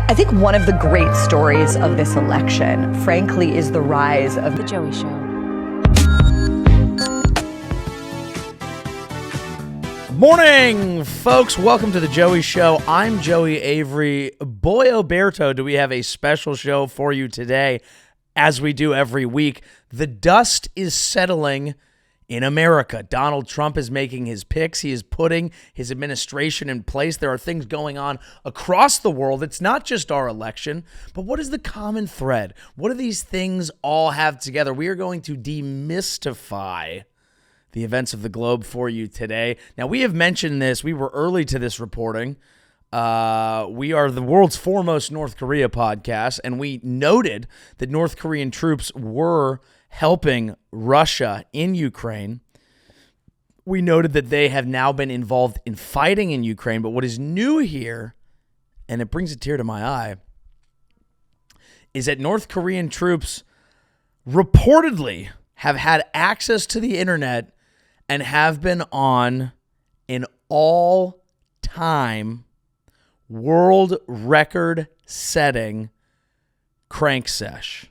I think one of the great stories of this election, frankly, is the rise of The Joey Show. Morning, folks. Welcome to The Joey Show. I'm Joey Avery. Boy, Oberto, do we have a special show for you today, as we do every week. The dust is settling in America. Donald Trump is making his picks. He is putting his administration in place. There are things going on across the world. It's not just our election, but what is the common thread? What do these things all have together? We are going to demystify the events of the globe for you today. Now, we have mentioned this. We were early to this reporting. We are the world's foremost North Korea podcast, and we noted that North Korean troops were helping Russia in Ukraine. We noted that they have now been involved in fighting in Ukraine, but what is new here, and it brings a tear to my eye, is that North Korean troops reportedly have had access to the internet and have been on an all-time world record-setting crank sesh.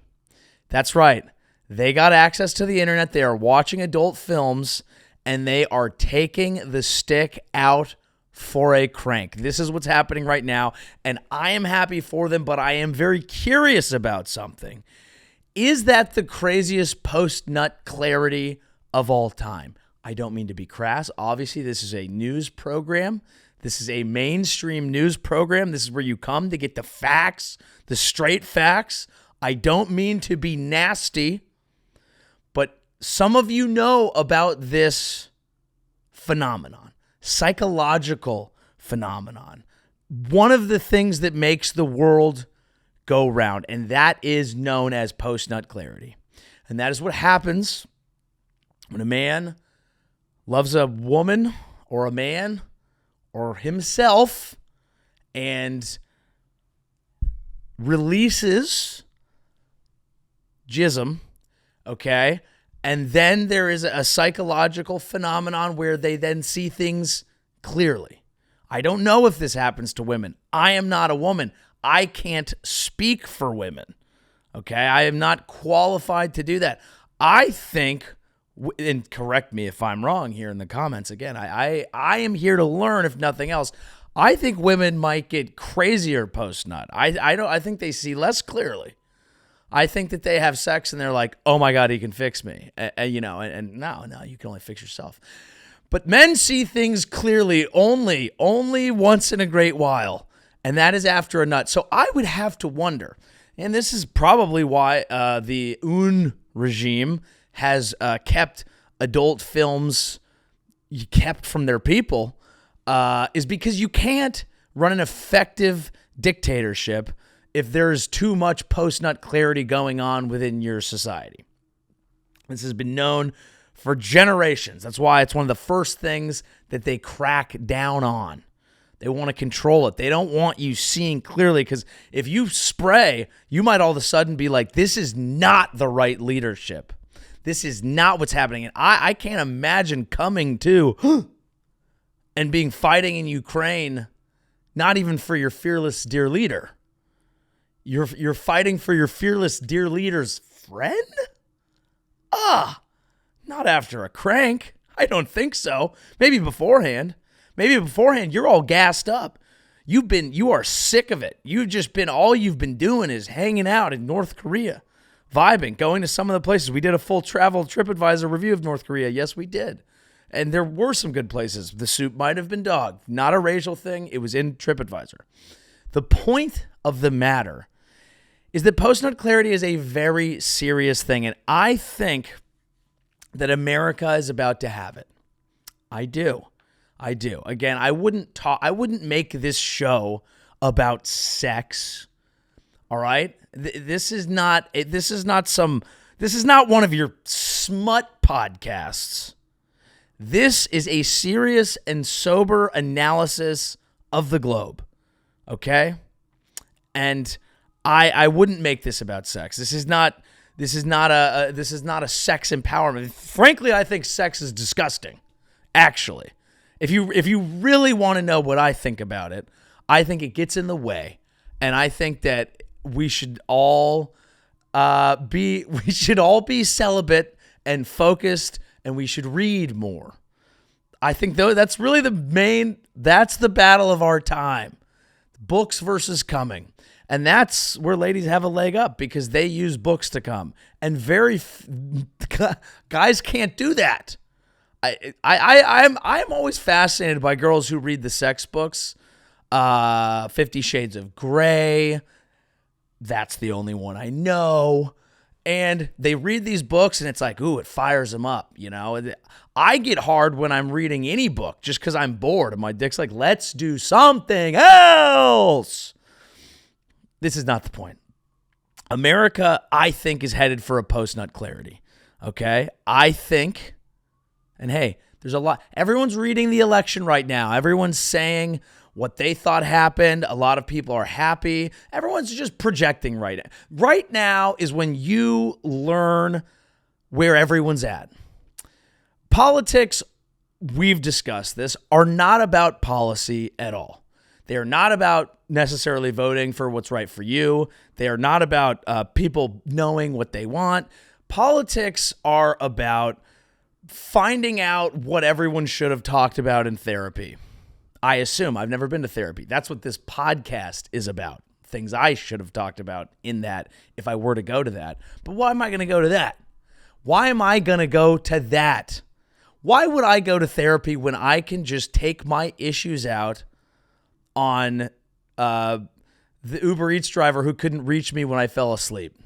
That's right. They got access to the internet. They are watching adult films, and they are taking the stick out for a crank. This is what's happening right now, and I am happy for them, but I am very curious about something. Is that the craziest post-nut clarity of all time? I don't mean to be crass. Obviously, this is a news program. This is a mainstream news program. This is where you come to get the facts, the straight facts. I don't mean to be nasty, but some of you know about this phenomenon, psychological phenomenon. One of the things that makes the world go round, and that is known as post-nut clarity. And that is what happens when a man loves a woman or a man or himself and releases jism, okay? And then there is a psychological phenomenon where they then see things clearly. I don't know if this happens to women. I am not a woman. I can't speak for women, okay? I am not qualified to do that. I think, and correct me if I'm wrong here in the comments, again, I am here to learn, if nothing else. I think women might get crazier post-nut. I think they see less clearly. I think that they have sex and they're like, oh my God, he can fix me. And no, you can only fix yourself. But men see things clearly only once in a great while. And that is after a nut. So I would have to wonder, and this is probably why the UN regime has kept adult films kept from their people, is because you can't run an effective dictatorship if there's too much post-nut clarity going on within your society. This has been known for generations. That's why it's one of the first things that they crack down on. They want to control it. They don't want you seeing clearly, because if you spray, you might all of a sudden be like, this is not the right leadership. This is not what's happening. And I can't imagine coming to and being fighting in Ukraine, not even for your fearless dear leader. You're fighting for your fearless dear leader's friend? Not after a crank. I don't think so. Maybe beforehand. You're all gassed up. You are sick of it. All you've been doing is hanging out in North Korea, vibing, going to some of the places. We did a full travel TripAdvisor review of North Korea. Yes, we did. And there were some good places. The soup might have been dog. Not a racial thing. It was in TripAdvisor. The point of the matter is that post-nut clarity is a very serious thing. And I think that America is about to have it. I do. Again, I wouldn't make this show about sex. All right? This is not one of your smut podcasts. This is a serious and sober analysis of the globe. Okay? And I wouldn't make this about sex. This is not a sex empowerment. Frankly, I think sex is disgusting. Actually, if you really want to know what I think about it, I think it gets in the way And I think that we should all be celibate and focused, and we should read more. I think though that's really that's the battle of our time. Books versus coming. And that's where ladies have a leg up because they use books to come. And guys can't do that. I'm always fascinated by girls who read the sex books. 50 Shades of Grey. That's the only one I know. And they read these books and it's like, ooh, it fires them up, you know? I get hard when I'm reading any book just because I'm bored. And my dick's like, let's do something else. This is not the point. America, I think, is headed for a post-nut clarity. Okay? I think, and hey, there's a lot. Everyone's reading the election right now. Everyone's saying what they thought happened. A lot of people are happy. Everyone's just projecting right now. Right now is when you learn where everyone's at. Politics, we've discussed this, are not about policy at all. They are not about necessarily voting for what's right for you. They are not about people knowing what they want. Politics are about finding out what everyone should have talked about in therapy. I assume. I've never been to therapy. That's what this podcast is about. Things I should have talked about in that if I were to go to that. But why am I going to go to that? Why am I going to go to that? Why would I go to therapy when I can just take my issues out on the Uber Eats driver who couldn't reach me when I fell asleep?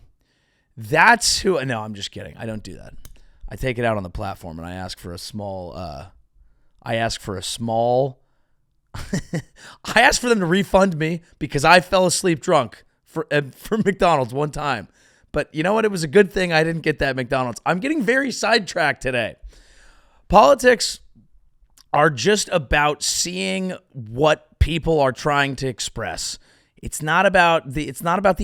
That's who. No, I'm just kidding. I don't do that. I take it out on the platform and I ask for a small. I ask for them to refund me because I fell asleep drunk for McDonald's one time. But you know what? It was a good thing I didn't get that McDonald's. I'm getting very sidetracked today. Politics are just about seeing what people are trying to express. It's not about the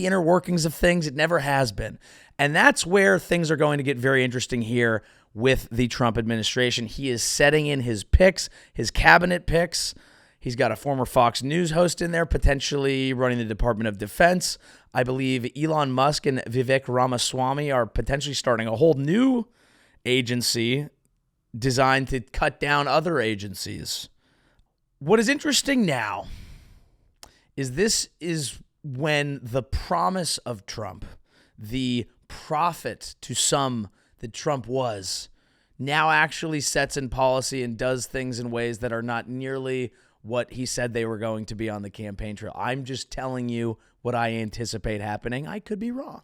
inner workings of things. It never has been. And that's where things are going to get very interesting here with the Trump administration. He is setting in his picks, his cabinet picks. He's got a former Fox News host in there, potentially running the Department of Defense. I believe Elon Musk and Vivek Ramaswamy are potentially starting a whole new agency designed to cut down other agencies. What is interesting now is this is when the promise of Trump, the prophet to some that Trump was, now actually sets in policy and does things in ways that are not nearly what he said they were going to be on the campaign trail. I'm just telling you what I anticipate happening. I could be wrong.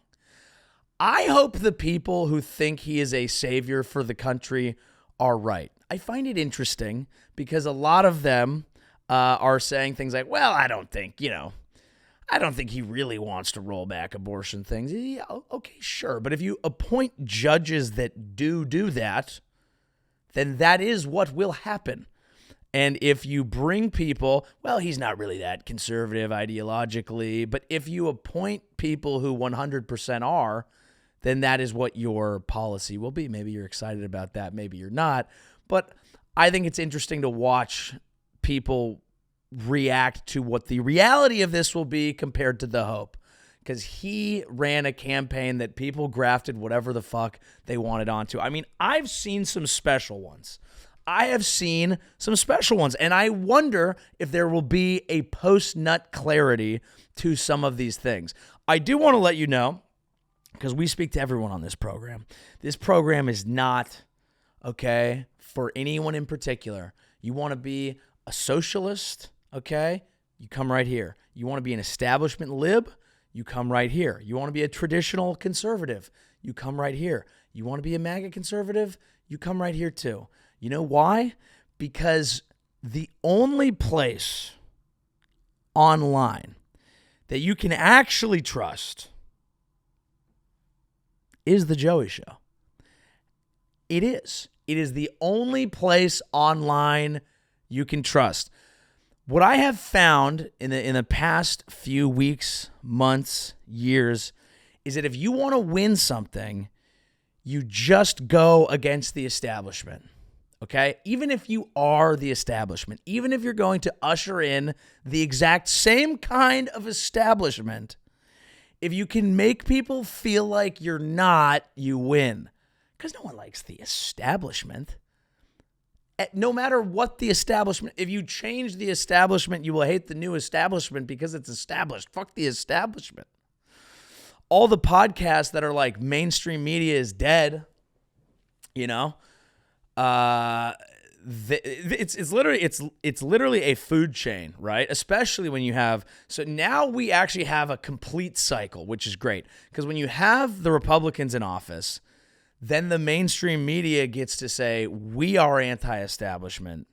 I hope the people who think he is a savior for the country are right. I find it interesting because a lot of them are saying things like, well, I don't think he really wants to roll back abortion things. Yeah, okay, sure. But if you appoint judges that do that, then that is what will happen. And if you bring people, well, he's not really that conservative ideologically, but if you appoint people who 100% are, then that is what your policy will be. Maybe you're excited about that. Maybe you're not. But I think it's interesting to watch people react to what the reality of this will be compared to the hope. Because he ran a campaign that people grafted whatever the fuck they wanted onto. I mean, I've seen some special ones. And I wonder if there will be a post-nut clarity to some of these things. I do want to let you know, because we speak to everyone on this program. This program is not, okay, for anyone in particular. You want to be a socialist, okay? You come right here. You want to be an establishment lib? You come right here. You want to be a traditional conservative? You come right here. You want to be a MAGA conservative? You come right here too. You know why? Because the only place online that you can actually trust is The Joey Show. It is. It is the only place online you can trust. What I have found in the past few weeks, months, years, is that if you want to win something, you just go against the establishment. okay? Even if you are the establishment, even if you're going to usher in the exact same kind of establishment, if you can make people feel like you're not, you win. Because no one likes the establishment. No matter what the establishment, if you change the establishment, you will hate the new establishment because it's established. Fuck the establishment. All the podcasts that are like mainstream media is dead, you know, it's literally a food chain, right? Especially when you have, so now we actually have a complete cycle, which is great. Because when you have the Republicans in office, then the mainstream media gets to say, we are anti-establishment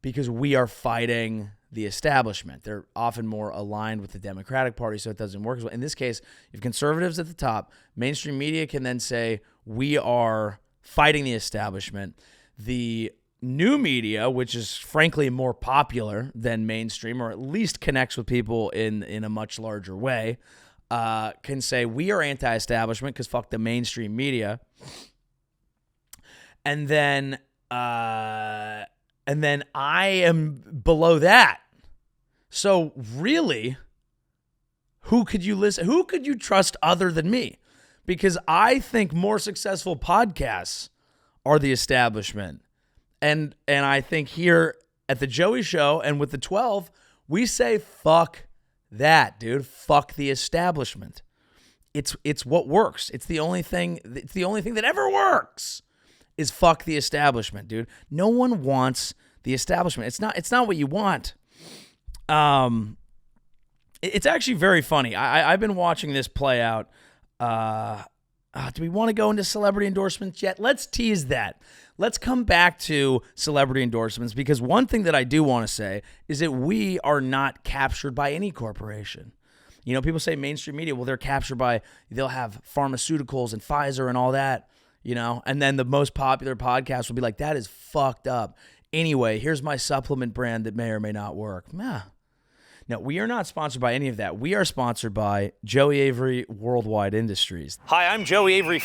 because we are fighting the establishment. They're often more aligned with the Democratic Party, so it doesn't work as well. In this case, you have conservatives at the top. Mainstream media can then say, we are fighting the establishment. The new media, which is frankly more popular than mainstream, or at least connects with people in a much larger way, can say, we are anti-establishment because fuck the mainstream media. And then I am below that. So really, who could you listen? Who could you trust other than me? Because I think more successful podcasts are the establishment. And I think here at the Joey Show and with the 12, we say fuck that, dude. Fuck the establishment. It's what works. It's the only thing that ever works is fuck the establishment, dude. No one wants the establishment. It's not what you want. It's actually very funny. I've been watching this play out. Do we want to go into celebrity endorsements yet? Let's tease that. Let's come back to celebrity endorsements, because one thing that I do want to say is that we are not captured by any corporation. You know, people say mainstream media, well, they'll have pharmaceuticals and Pfizer and all that, you know, and then the most popular podcast will be like, that is fucked up. Anyway, here's my supplement brand that may or may not work. Nah. No, we are not sponsored by any of that. We are sponsored by Joey Avery Worldwide Industries. Hi, I'm Joey Avery,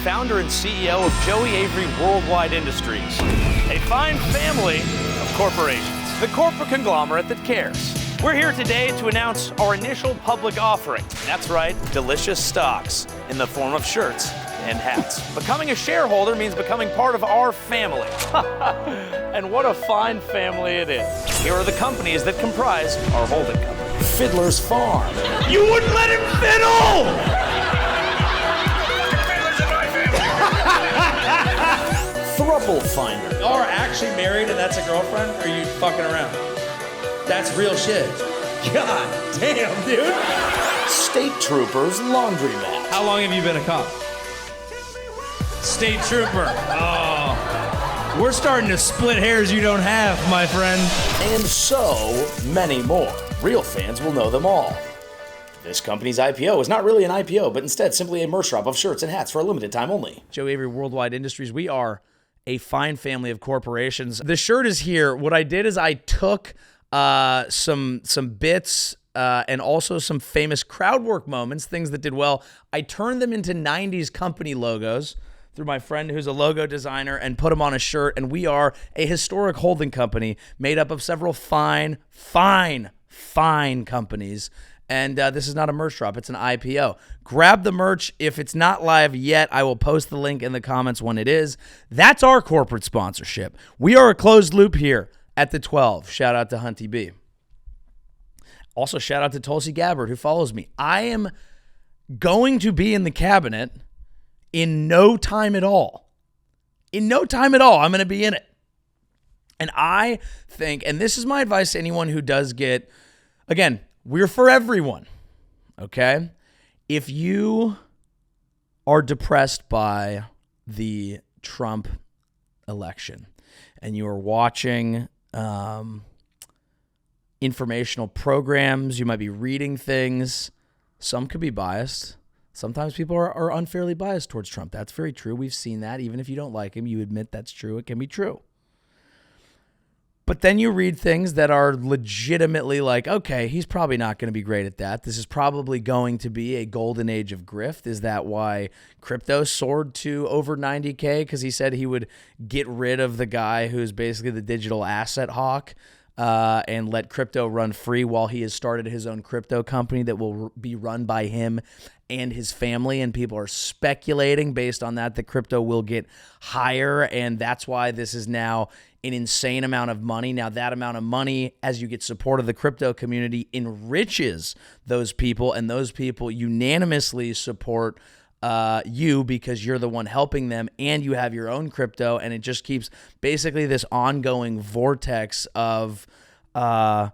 founder and CEO of Joey Avery Worldwide Industries, a fine family of corporations, the corporate conglomerate that cares. We're here today to announce our initial public offering. That's right, delicious stocks in the form of shirts and hats. Becoming a shareholder means becoming part of our family. And what a fine family it is. Here are the companies that comprise our holding company. Fiddler's Farm. You wouldn't let him fiddle! Fiddler's in my family. Thruple Finder. Y'all are actually married and that's a girlfriend? Or are you fucking around? That's real shit. God damn, dude. State Troopers Laundromat. How long have you been a cop? State trooper. Oh. We're starting to split hairs you don't have, my friend. And so many more. Real fans will know them all. This company's IPO is not really an IPO, but instead simply a merch shop of shirts and hats for a limited time only. Joey Avery Worldwide Industries, we are a fine family of corporations. The shirt is here. What I did is I took some bits and also some famous crowd work moments, things that did well. I turned them into 90s company logos through my friend who's a logo designer and put them on a shirt. And we are a historic holding company made up of several fine companies. And this is not a merch drop. It's an IPO. Grab the merch. If it's not live yet, I will post the link in the comments when it is. That's our corporate sponsorship. We are a closed loop here at the 12. Shout out to Hunty B. Also, shout out to Tulsi Gabbard, who follows me. I am going to be in the cabinet in no time at all. In no time at all, I'm going to be in it. And I think, and this is my advice to anyone who does get, again, we're for everyone, okay? If you are depressed by the Trump election and you are watching informational programs, you might be reading things, some could be biased. Sometimes people are unfairly biased towards Trump. That's very true. We've seen that. Even if you don't like him, you admit that's true. It can be true. But then you read things that are legitimately like, okay, he's probably not going to be great at that. This is probably going to be a golden age of grift. Is that why crypto soared to over 90K? Because he said he would get rid of the guy who's basically the digital asset hawk and let crypto run free while he has started his own crypto company that will be run by him and his family. And people are speculating based on that crypto will get higher. And that's why this is now an insane amount of money. Now, that amount of money, as you get support of the crypto community, enriches those people, and those people unanimously support you because you're the one helping them, and you have your own crypto, and it just keeps basically this ongoing vortex of I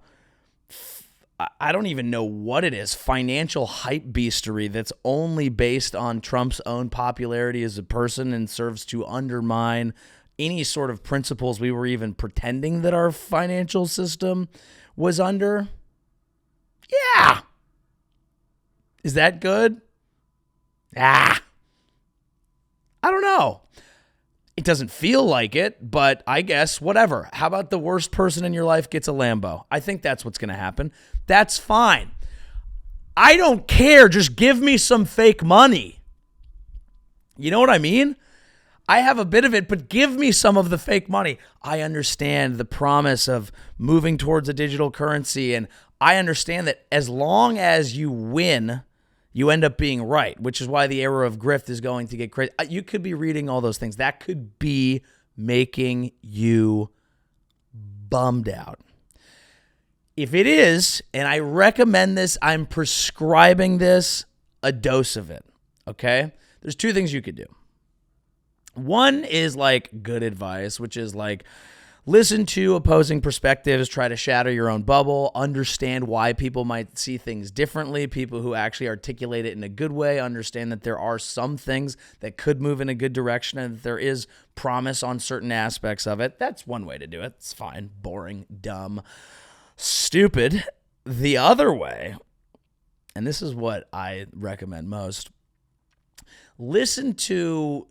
don't even know what it is, financial hype beastery that's only based on Trump's own popularity as a person and serves to undermine any sort of principles we were even pretending that our financial system was under. Yeah. Is that good? I don't know. It doesn't feel like it, but I guess whatever. How about the worst person in your life gets a Lambo? I think that's what's going to happen. That's fine. I don't care. Just give me some fake money. You know what I mean? I have a bit of it, but give me some of the fake money. I understand the promise of moving towards a digital currency, and I understand that as long as you win, you end up being right, which is why the era of grift is going to get crazy. You could be reading all those things. That could be making you bummed out. If it is, and I recommend this, I'm prescribing this, a dose of it, okay? There's two things you could do. One is like good advice, which is like listen to opposing perspectives, try to shatter your own bubble, understand why people might see things differently. People who actually articulate it in a good way understand that there are some things that could move in a good direction and that there is promise on certain aspects of it. That's one way to do it. It's fine, boring, dumb, stupid. The other way, and this is what I recommend most, listen to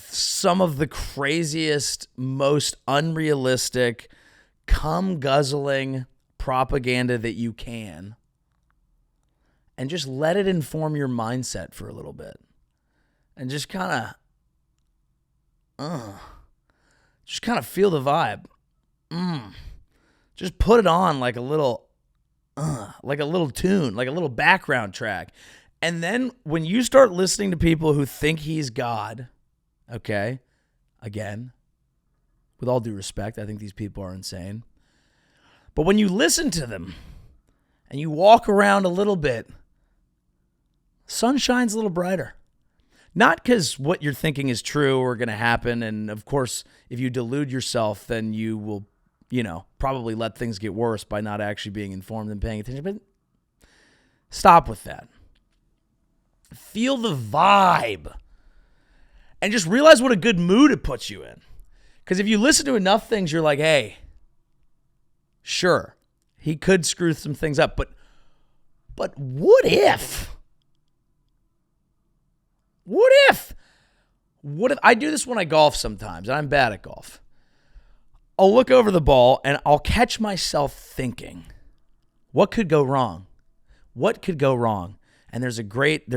some of the craziest, most unrealistic, cum-guzzling propaganda that you can, and just let it inform your mindset for a little bit. And just kind of feel the vibe. Just put it on like a little tune, like a little background track. And then when you start listening to people who think he's God, okay, again, with all due respect, I think these people are insane. But when you listen to them and you walk around a little bit, sun shines a little brighter. Not because what you're thinking is true or going to happen. And of course, if you delude yourself, then you will, probably let things get worse by not actually being informed and paying attention. But stop with that. Feel the vibe. And just realize what a good mood it puts you in. Because if you listen to enough things, you're like, hey, sure, he could screw some things up. But what if? What if I do this when I golf sometimes, and I'm bad at golf. I'll look over the ball, and I'll catch myself thinking, what could go wrong? What could go wrong? And there's a great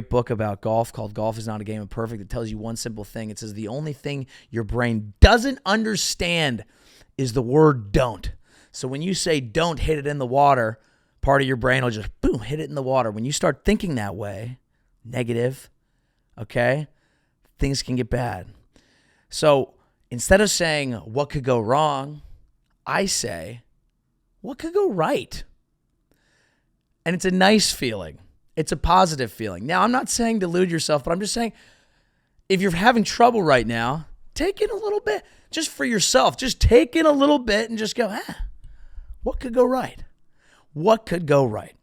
book about golf called Golf is Not a Game of Perfect. It tells you one simple thing. It says the only thing your brain doesn't understand is the word don't. So when you say don't hit it in the water, part of your brain will just boom, hit it in the water. When you start thinking that way, negative, okay, things can get bad. So instead of saying what could go wrong, I say what could go right. And it's a nice feeling. It's a positive feeling. Now, I'm not saying delude yourself, but I'm just saying if you're having trouble right now, take in a little bit just for yourself. Just take in a little bit and just go, what could go right? What could go right?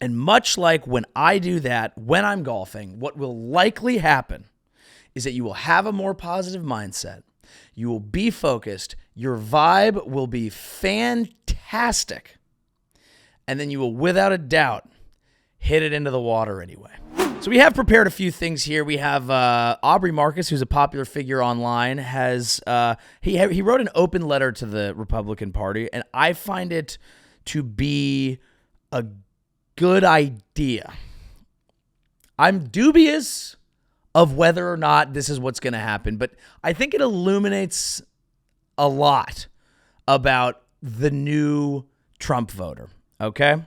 And much like when I do that, when I'm golfing, what will likely happen is that you will have a more positive mindset. You will be focused. Your vibe will be fantastic. And then you will, without a doubt, hit it into the water anyway. So we have prepared a few things here. We have Aubrey Marcus, who's a popular figure online, has he wrote an open letter to the Republican Party, and I find it to be a good idea. I'm dubious of whether or not this is what's going to happen, but I think it illuminates a lot about the new Trump voter, okay?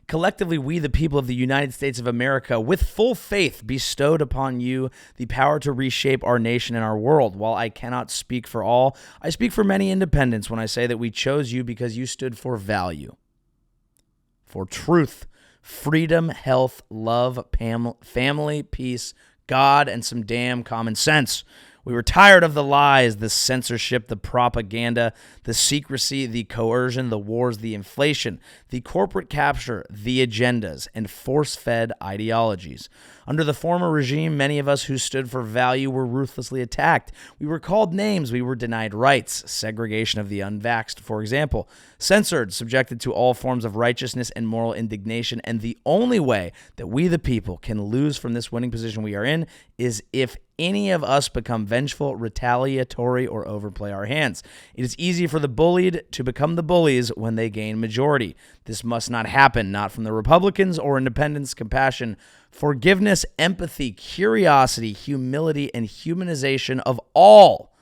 Collectively, we, the people of the United States of America, with full faith, bestowed upon you the power to reshape our nation and our world. While I cannot speak for all, I speak for many independents when I say that we chose you because you stood for value, for truth, freedom, health, love, family, peace, God, and some damn common sense. We were tired of the lies, the censorship, the propaganda, the secrecy, the coercion, the wars, the inflation, the corporate capture, the agendas, and force-fed ideologies. Under the former regime, many of us who stood for value were ruthlessly attacked. We were called names. We were denied rights. Segregation of the unvaxxed, for example. Censored, subjected to all forms of righteousness and moral indignation. And the only way that we, the people, can lose from this winning position we are in is if any of us become vengeful, retaliatory, or overplay our hands. It is easy for the bullied to become the bullies when they gain majority. This must not happen, not from the Republicans or independents. Compassion, forgiveness, empathy, curiosity, humility, and humanization of all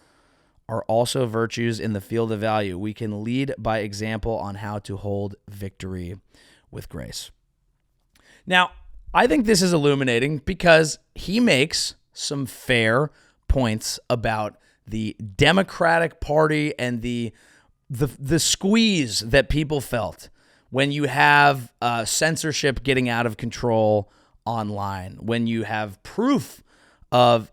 are also virtues in the field of value. We can lead by example on how to hold victory with grace. Now, I think this is illuminating because he makes some fair points about the Democratic Party and the squeeze that people felt when you have censorship getting out of control online, when you have proof of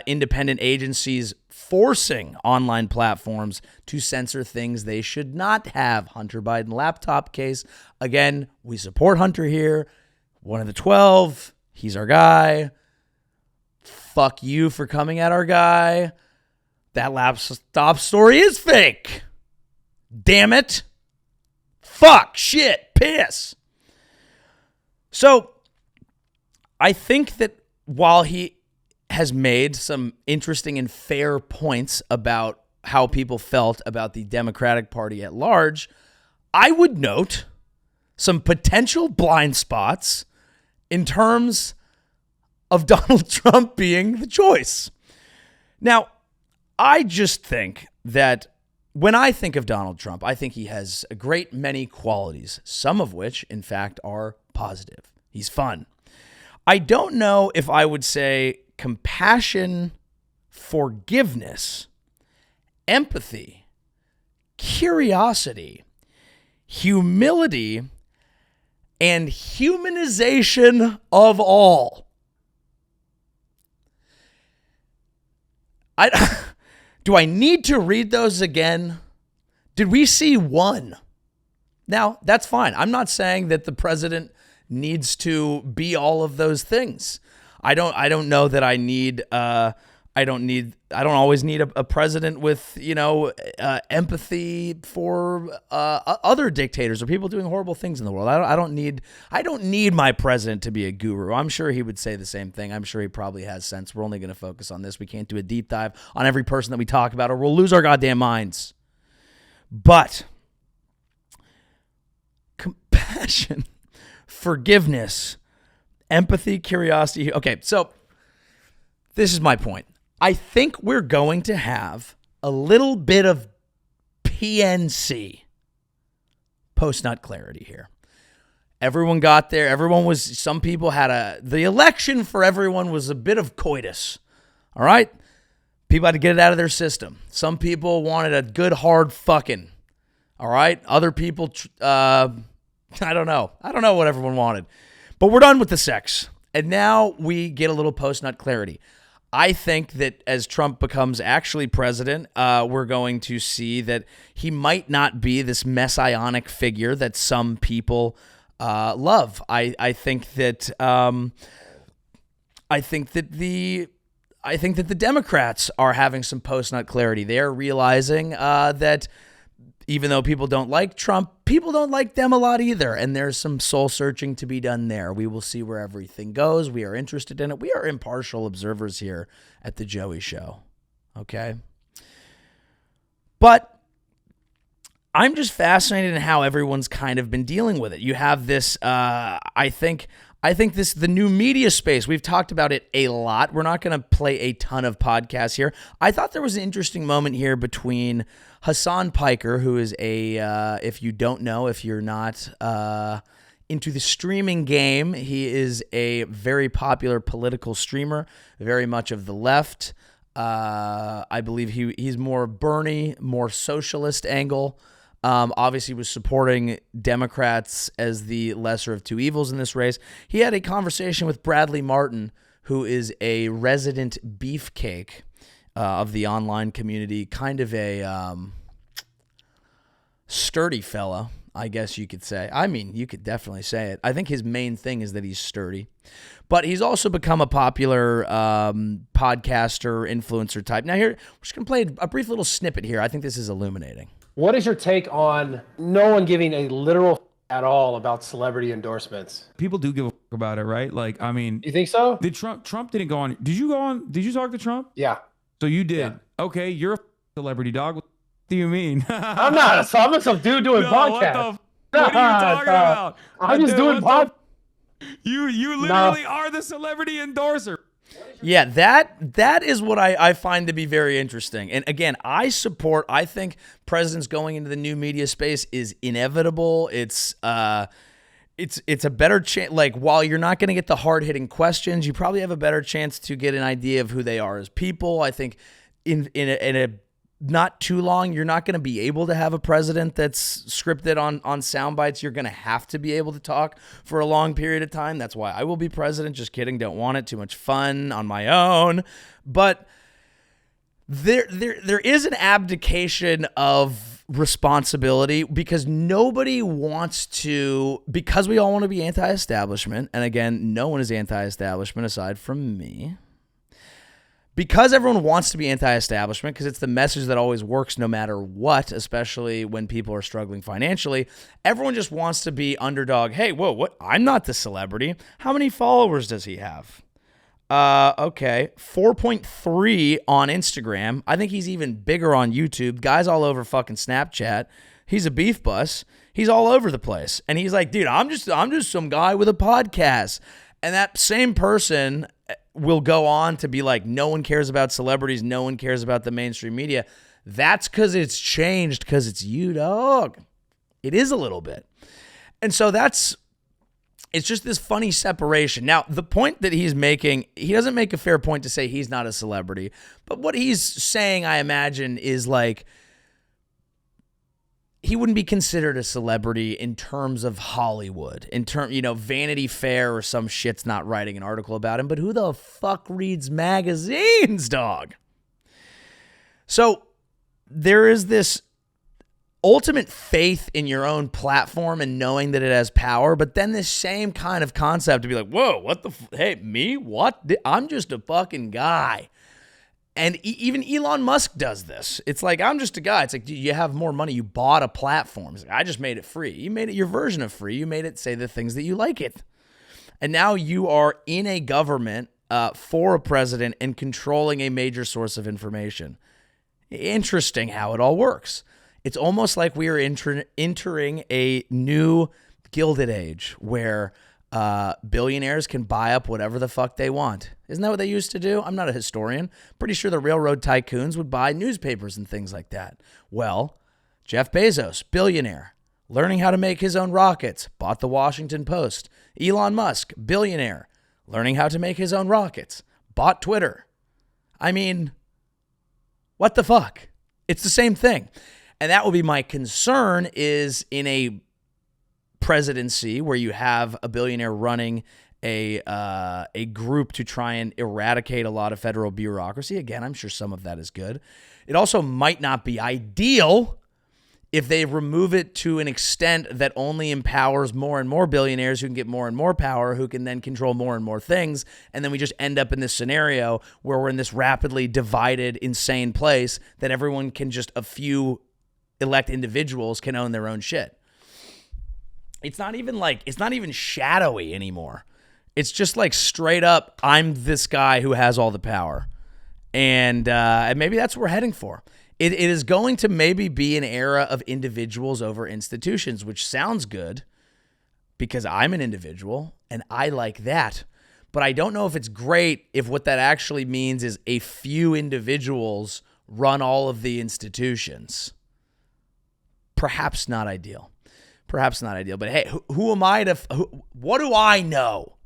independent agencies forcing online platforms to censor things they should not have. Hunter Biden laptop case. Again, we support Hunter here. One of the 12. He's our guy. Fuck you for coming at our guy. That laptop story is fake. Damn it. Fuck, shit, piss. So, I think that while he has made some interesting and fair points about how people felt about the Democratic Party at large, I would note some potential blind spots in terms of Donald Trump being the choice. Now, I just think that when I think of Donald Trump, I think he has a great many qualities, some of which, in fact, are positive. He's fun. I don't know if I would say compassion, forgiveness, empathy, curiosity, humility, and humanization of all. Do I need to read those again? Did we see one? Now, that's fine. I'm not saying that the president needs to be all of those things. I don't know that I need I don't always need a president with, empathy for other dictators or people doing horrible things in the world. I don't need my president to be a guru. I'm sure he would say the same thing. I'm sure he probably has sense. We're only going to focus on this. We can't do a deep dive on every person that we talk about or we'll lose our goddamn minds. But compassion, forgiveness, empathy, curiosity. Okay, so this is my point. I think we're going to have a little bit of PNC, post-nut clarity here. Everyone got there. Some people had the election for everyone was a bit of coitus. All right? People had to get it out of their system. Some people wanted a good hard fucking. All right? Other people, I don't know. I don't know what everyone wanted. But we're done with the sex. And now we get a little post-nut clarity. I think that as Trump becomes actually president, we're going to see that he might not be this messianic figure that some people love. I think that the Democrats are having some post-nut clarity. They're realizing that even though people don't like Trump, people don't like them a lot either. And there's some soul searching to be done there. We will see where everything goes. We are interested in it. We are impartial observers here at the Joey Show. Okay. But I'm just fascinated in how everyone's kind of been dealing with it. You have this, I think the new media space, we've talked about it a lot. We're not going to play a ton of podcasts here. I thought there was an interesting moment here between Hassan Piker, who is if you don't know, if you're not into the streaming game, he is a very popular political streamer, very much of the left. I believe he's more Bernie, more socialist angle. Obviously was supporting Democrats as the lesser of two evils in this race. He had a conversation with Bradley Martin, who is a resident beefcake of the online community, kind of a sturdy fella, I guess you could say. I mean, you could definitely say it. I think his main thing is that he's sturdy. But he's also become a popular podcaster, influencer type. Now here, we're just going to play a brief little snippet here. I think this is illuminating. What is your take on no one giving a literal at all about celebrity endorsements? People do give a about it, right? Like, I mean, You think so? did Trump didn't go on. Did you go on? Did you talk to Trump? Yeah. So you did. Yeah. Okay, you're a celebrity dog. What do you mean? I'm not. I'm just some dude doing No, podcasts. what are you talking about? I'm just doing podcasts. You literally are the celebrity endorser. Yeah, that is what I find to be very interesting. And again, I think presidents going into the new media space is inevitable. It's a better chance. Like, while you're not going to get the hard-hitting questions, you probably have a better chance to get an idea of who they are as people. I think in a not too long, you're not going to be able to have a president that's scripted on sound bites. You're going to have to be able to talk for a long period of time. That's why I will be president. Just kidding. Don't want it. Too much fun on my own. But there is an abdication of responsibility because nobody wants to, because we all want to be anti-establishment. And again, no one is anti-establishment aside from me. Because everyone wants to be anti-establishment, because it's the message that always works no matter what, especially when people are struggling financially, everyone just wants to be underdog. Hey, whoa, what? I'm not the celebrity. How many followers does he have? Okay, 4.3 on Instagram. I think he's even bigger on YouTube. Guy's all over fucking Snapchat. He's a beef bus. He's all over the place. And he's like, dude, I'm just some guy with a podcast. And that same person will go on to be like, no one cares about celebrities, no one cares about the mainstream media. That's because it's changed, because it's you, dog. It is a little bit. And so it's just this funny separation. Now, the point that he's making, he doesn't make a fair point to say he's not a celebrity, but what he's saying, I imagine, is like, he wouldn't be considered a celebrity in terms of Hollywood, Vanity Fair or some shit's not writing an article about him, but who the fuck reads magazines, dog? So there is this ultimate faith in your own platform and knowing that it has power, but then this same kind of concept to be like, whoa, hey, me? What? I'm just a fucking guy. And even Elon Musk does this. It's like, I'm just a guy. It's like, you have more money. You bought a platform. It's like, I just made it free. You made it your version of free. You made it say the things that you like it. And now you are in a government for a president and controlling a major source of information. Interesting how it all works. It's almost like we are entering a new Gilded Age where billionaires can buy up whatever the fuck they want. Isn't that what they used to do? I'm not a historian. Pretty sure the railroad tycoons would buy newspapers and things like that. Well, Jeff Bezos, billionaire, learning how to make his own rockets, bought the Washington Post. Elon Musk, billionaire, learning how to make his own rockets, bought Twitter. I mean, what the fuck? It's the same thing. And that will be my concern, is in a presidency where you have a billionaire running a group to try and eradicate a lot of federal bureaucracy. Again, I'm sure some of that is good. It also might not be ideal if they remove it to an extent that only empowers more and more billionaires who can get more and more power, who can then control more and more things. And then we just end up in this scenario where we're in this rapidly divided, insane place that everyone can just a few elect individuals can own their own shit. It's not even shadowy anymore. It's just like straight up, I'm this guy who has all the power. And maybe that's what we're heading for. It is going to maybe be an era of individuals over institutions, which sounds good because I'm an individual and I like that. But I don't know if it's great if what that actually means is a few individuals run all of the institutions. Perhaps not ideal. But hey, who am I to, what do I know?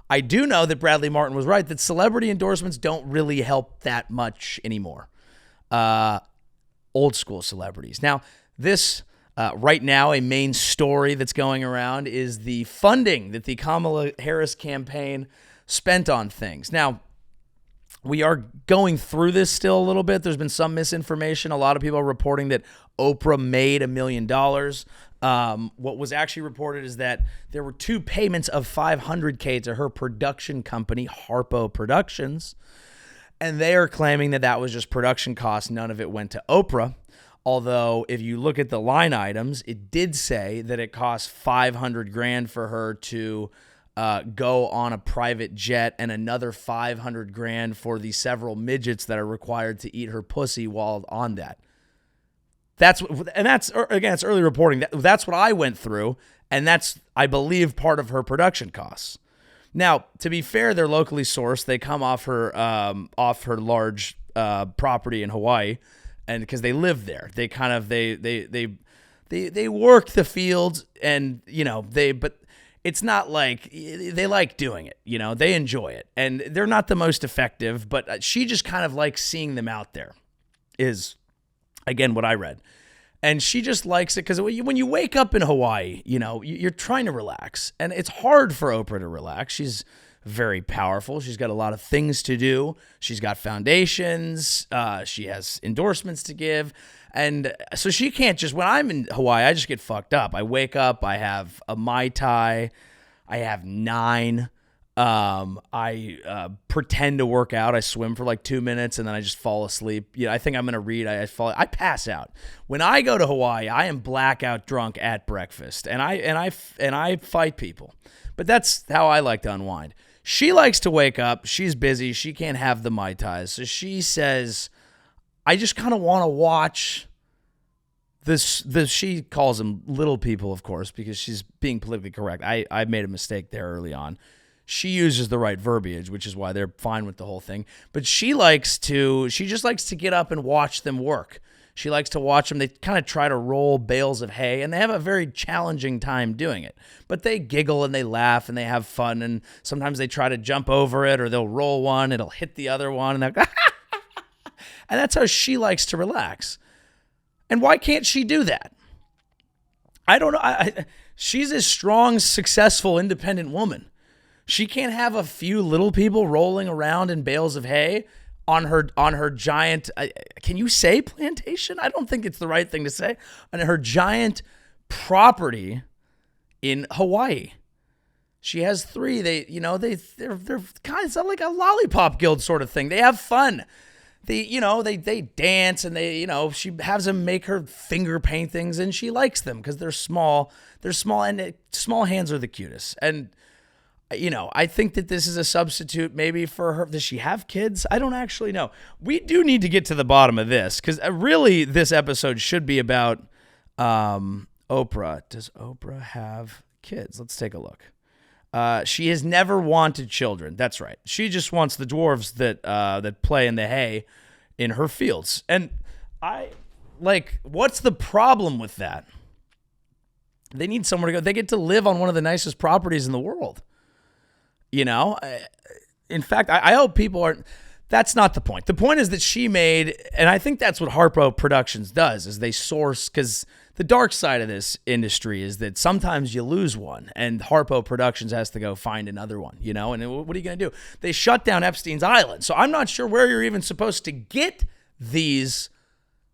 I do know that Bradley Martin was right, that celebrity endorsements don't really help that much anymore. Old school celebrities. Now, this right now, a main story that's going around is the funding that the Kamala Harris campaign spent on things. Now, we are going through this still a little bit. There's been some misinformation. A lot of people are reporting that Oprah made $1 million. What was actually reported is that there were 2 payments of $500K to her production company, Harpo Productions, and they are claiming that that was just production costs. None of it went to Oprah. Although, if you look at the line items, it did say that it cost $500,000 for her to go on a private jet, and another $500,000 for the several midgets that are required to eat her pussy while on that. That's again, it's early reporting. That's what I went through, and that's, I believe, part of her production costs. Now, to be fair, they're locally sourced. They come off her large property in Hawaii, and because they live there, they kind of they work the fields, and but it's not like they like doing it. They enjoy it, and they're not the most effective. But she just kind of likes seeing them out there. Is again what I read. And she just likes it because when you wake up in Hawaii, you're trying to relax. And it's hard for Oprah to relax. She's very powerful. She's got a lot of things to do. She's got foundations. She has endorsements to give. And so she can't just, when I'm in Hawaii, I just get fucked up. I wake up, I have a Mai Tai, I have 9. I pretend to work out. I swim for like 2 minutes and then I just fall asleep. I think I'm going to read. I pass out. When I go to Hawaii, I am blackout drunk at breakfast and I fight people, but that's how I like to unwind. She likes to wake up. She's busy. She can't have the Mai Tais. So she says, I just kind of want to watch this, she calls them little people, of course, because she's being politically correct. I made a mistake there early on. She uses the right verbiage, which is why they're fine with the whole thing. But she just likes to get up and watch them work. She likes to watch them. They kind of try to roll bales of hay, and they have a very challenging time doing it. But they giggle and they laugh and they have fun, and sometimes they try to jump over it, or they'll roll one, it'll hit the other one, and they'll go, and that's how she likes to relax. And why can't she do that? I don't know. She's a strong, successful, independent woman. She can't have a few little people rolling around in bales of hay on her giant, can you say plantation? I don't think it's the right thing to say. On her giant property in Hawaii. She has 3. They're kind of like a lollipop guild sort of thing. They have fun. They dance, and she has them make her finger paint things, and she likes them because they're small. They're small, and small hands are the cutest. And I think that this is a substitute maybe for her. Does she have kids? I don't actually know. We do need to get to the bottom of this because really this episode should be about Oprah. Does Oprah have kids? Let's take a look. She has never wanted children. That's right. She just wants the dwarves that play in the hay in her fields. And what's the problem with that? They need somewhere to go. They get to live on one of the nicest properties in the world. In fact, I hope people aren't. That's not the point. The point is that she made, and I think that's what Harpo Productions does, is they source, because the dark side of this industry is that sometimes you lose one, and Harpo Productions has to go find another one, and what are you going to do? They shut down Epstein's Island, so I'm not sure where you're even supposed to get these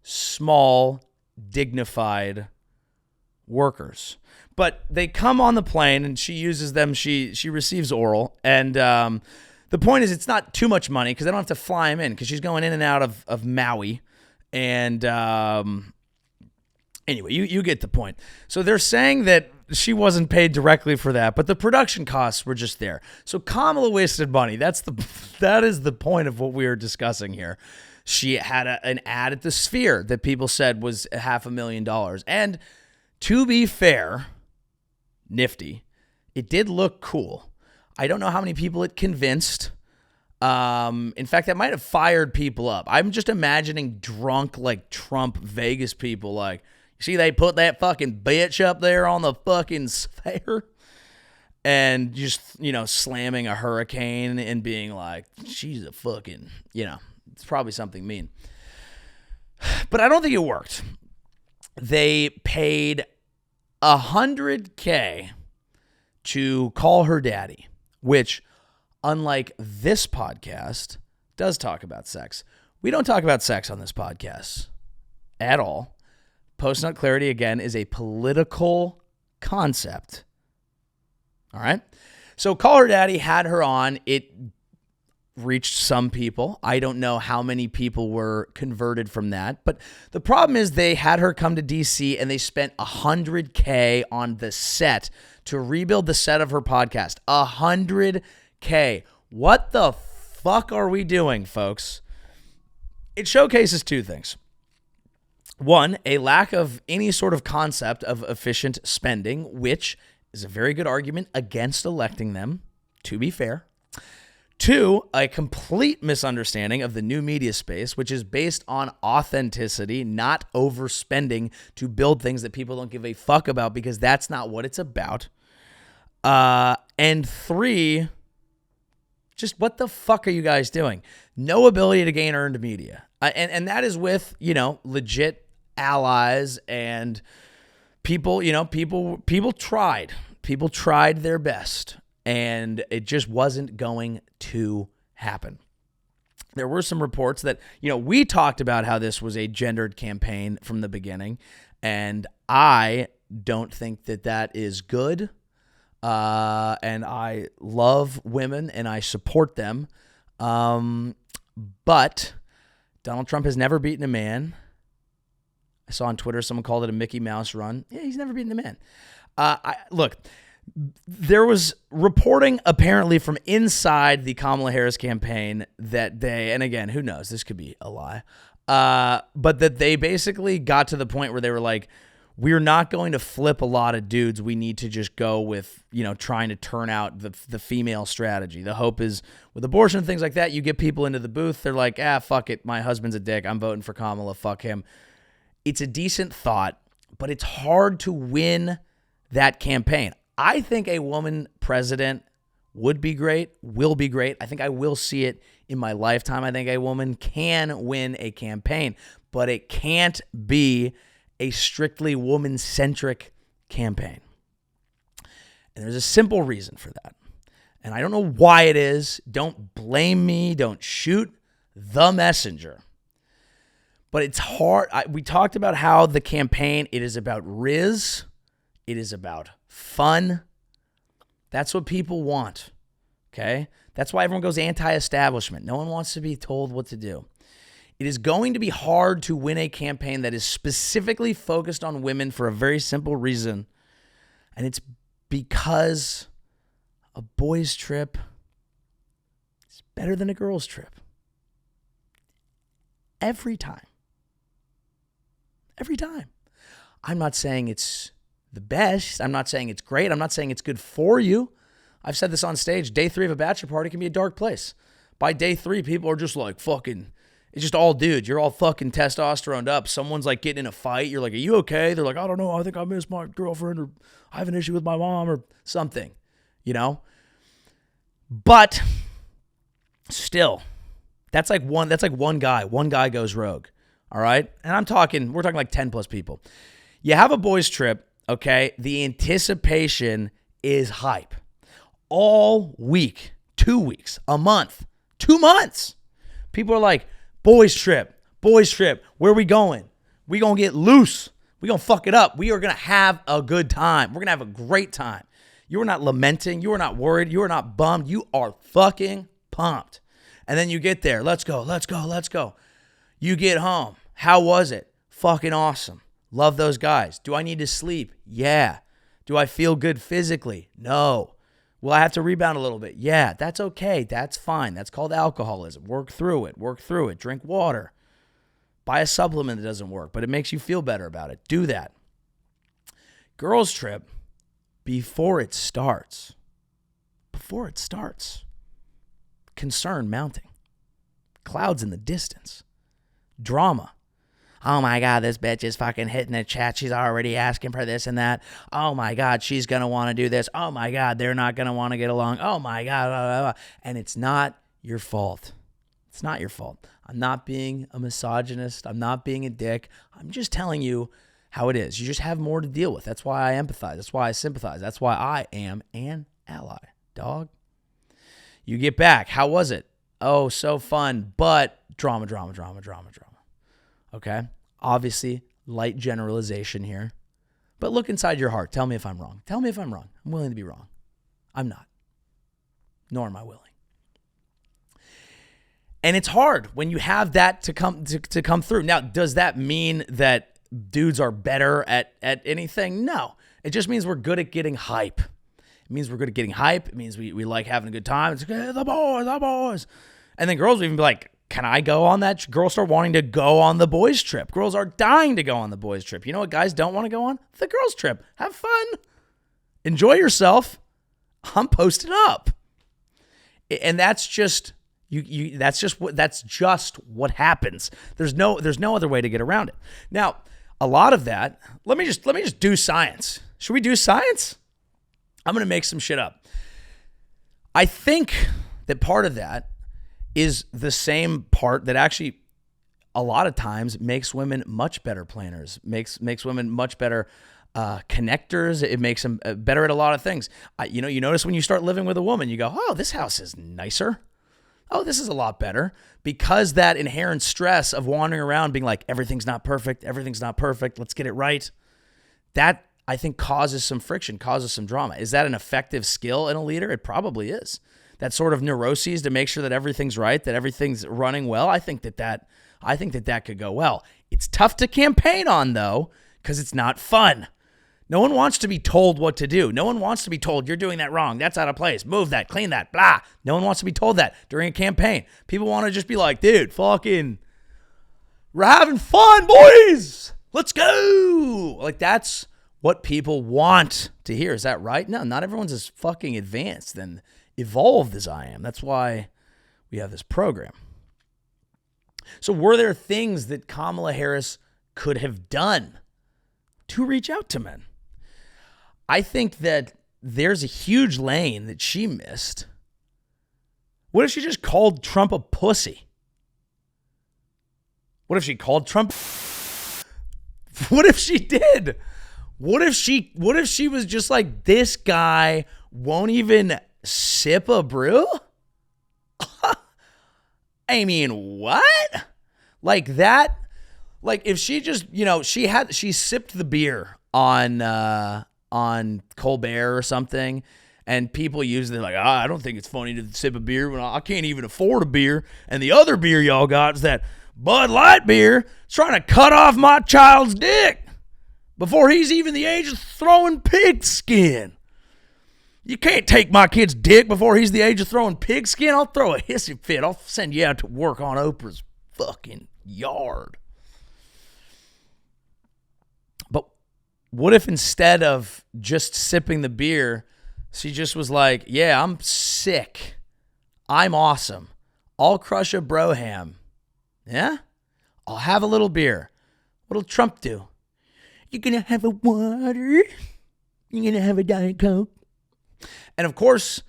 small, dignified workers. But they come on the plane, and she uses them. She receives oral, and the point is it's not too much money because they don't have to fly them in because she's going in and out of Maui, and Anyway, you get the point. So they're saying that she wasn't paid directly for that, but the production costs were just there. So Kamala wasted money. That is the point of what we are discussing here. She had an ad at the Sphere that people said was $500,000. And to be fair, nifty, it did look cool. I don't know how many people it convinced. In fact, that might have fired people up. I'm just imagining drunk, like Trump Vegas people, like, see, they put that fucking bitch up there on the fucking Sphere and just, slamming a hurricane and being like, she's a fucking, it's probably something mean. But I don't think it worked. They paid $100K to call her daddy, which, unlike this podcast, does talk about sex. We don't talk about sex on this podcast at all. Post-nut clarity, again, is a political concept. All right? So Call Her Daddy had her on. It reached some people. I don't know how many people were converted from that. But the problem is they had her come to D.C. and they spent $100K on the set to rebuild the set of her podcast. $100K. What the fuck are we doing, folks? It showcases two things. One, a lack of any sort of concept of efficient spending, which is a very good argument against electing them, to be fair. Two, a complete misunderstanding of the new media space, which is based on authenticity, not overspending to build things that people don't give a fuck about, because that's not what it's about. And three, just what the fuck are you guys doing? No ability to gain earned media. And that is with, legit allies and people, people tried. People tried their best, and it just wasn't going to happen. There were some reports that, we talked about how this was a gendered campaign from the beginning, and I don't think that that is good. And I love women and I support them. But Donald Trump has never beaten a man. I saw on Twitter someone called it a Mickey Mouse run. Yeah, he's never beaten a man. Look, there was reporting apparently from inside the Kamala Harris campaign that they, and again, who knows, this could be a lie, but that they basically got to the point where they were like, we're not going to flip a lot of dudes. We need to just go with, trying to turn out the female strategy. The hope is with abortion and things like that, you get people into the booth. They're like, fuck it. My husband's a dick. I'm voting for Kamala. Fuck him. It's a decent thought, but it's hard to win that campaign. I think a woman president would be great, will be great. I think I will see it in my lifetime. I think a woman can win a campaign, but it can't be a strictly woman-centric campaign. And there's a simple reason for that. And I don't know why it is. Don't blame me. Don't shoot the messenger. But it's hard. We talked about how the campaign, it is about riz. It is about fun. That's what people want. Okay? That's why everyone goes anti-establishment. No one wants to be told what to do. It is going to be hard to win a campaign that is specifically focused on women for a very simple reason. And it's because a boys' trip is better than a girls' trip. Every time. Every time. I'm not saying it's the best. I'm not saying it's great. I'm not saying it's good for you. I've said this on stage. Day 3 of a bachelor party can be a dark place. By day 3, people are just like fucking... It's just all dudes. You're all fucking testosteroned up. Someone's like getting in a fight. You're like, are you okay? They're like, I don't know. I think I miss my girlfriend, or I have an issue with my mom or something, But still, that's like one guy. One guy goes rogue. All right. And we're talking like 10 plus people. You have a boys' trip. Okay. The anticipation is hype all week, 2 weeks, a month, 2 months. People are like, boys trip, where are we going? We going to get loose. We going to fuck it up. We are going to have a good time. We're going to have a great time. You are not lamenting. You are not worried. You are not bummed. You are fucking pumped. And then you get there. Let's go. You get home. How was it? Fucking awesome. Love those guys. Do I need to sleep? Yeah. Do I feel good physically? No. Will I have to rebound a little bit? Yeah, that's okay. That's fine. That's called alcoholism. Work through it. Work through it. Drink water. Buy a supplement that doesn't work, but it makes you feel better about it. Do that. Girls trip, before it starts, concern mounting. Clouds in the distance. Drama. Oh my God, this bitch is fucking hitting the chat. She's already asking for this and that. Oh my God, she's going to want to do this. Oh my God, they're not going to want to get along. Oh my God. Blah, blah, blah. And it's not your fault. It's not your fault. I'm not being a misogynist. I'm not being a dick. I'm just telling you how it is. You just have more to deal with. That's why I empathize. That's why I sympathize. That's why I am an ally, dog. You get back. How was it? Oh, so fun, but drama. Okay? Obviously, light generalization here. But look inside your heart. Tell me if I'm wrong. Tell me if I'm wrong. I'm willing to be wrong. I'm not. Nor am I willing. And it's hard when you have that to come through. Now, does that mean that dudes are better at anything? No. It just means we're good at getting hype. It means we're good at getting hype. It means we like having a good time. It's like, hey, the boys. And then girls will even be like, can I go on that? Girls start wanting to go on the boys trip. Girls are dying to go on the boys trip. You know what guys don't want to go on? The girls trip. Have fun. Enjoy yourself. I'm posted up. And that's just that's just what happens. There's no other way to get around it. Now, a lot of that, let me just do science. Should we do science? I'm going to make some shit up. I think that part of that is the same part that actually a lot of times makes women much better planners, makes women much better connectors. It makes them better at a lot of things. You notice when you start living with a woman, you go, oh, this house is nicer. Oh, this is a lot better, because that inherent stress of wandering around being like, everything's not perfect, let's get it right. That, I think, causes some friction, causes some drama. Is that an effective skill in a leader? It probably is. That sort of neuroses to make sure that everything's right, that everything's running well. I think that could go well. It's tough to campaign on, though, because it's not fun. No one wants to be told what to do. No one wants to be told, you're doing that wrong. That's out of place. Move that. Clean that. Blah. No one wants to be told that during a campaign. People want to just be like, dude, fucking, we're having fun, boys. Let's go. Like, that's what people want to hear. Is that right? No, not everyone's as fucking advanced and evolved as I am. That's why we have this program. So were there things that Kamala Harris could have done to reach out to men? I think that there's a huge lane that she missed. What if she just called Trump a pussy? What if she called Trump? What if she did? What if she was just like, this guy won't even sip a brew? I mean, what? Like that? Like if she just, she sipped the beer on Colbert or something, and people usually like, I don't think it's funny to sip a beer when I can't even afford a beer, and the other beer y'all got is that Bud Light beer. It's trying to cut off my child's dick before he's even the age of throwing pig skin. You can't take my kid's dick before he's the age of throwing pig skin. I'll throw a hissy fit. I'll send you out to work on Oprah's fucking yard. But what if instead of just sipping the beer, she just was like, yeah, I'm sick. I'm awesome. I'll crush a broham. Yeah? I'll have a little beer. What'll Trump do? You're going to have a water? You're going to have a Diet Coke? And of course,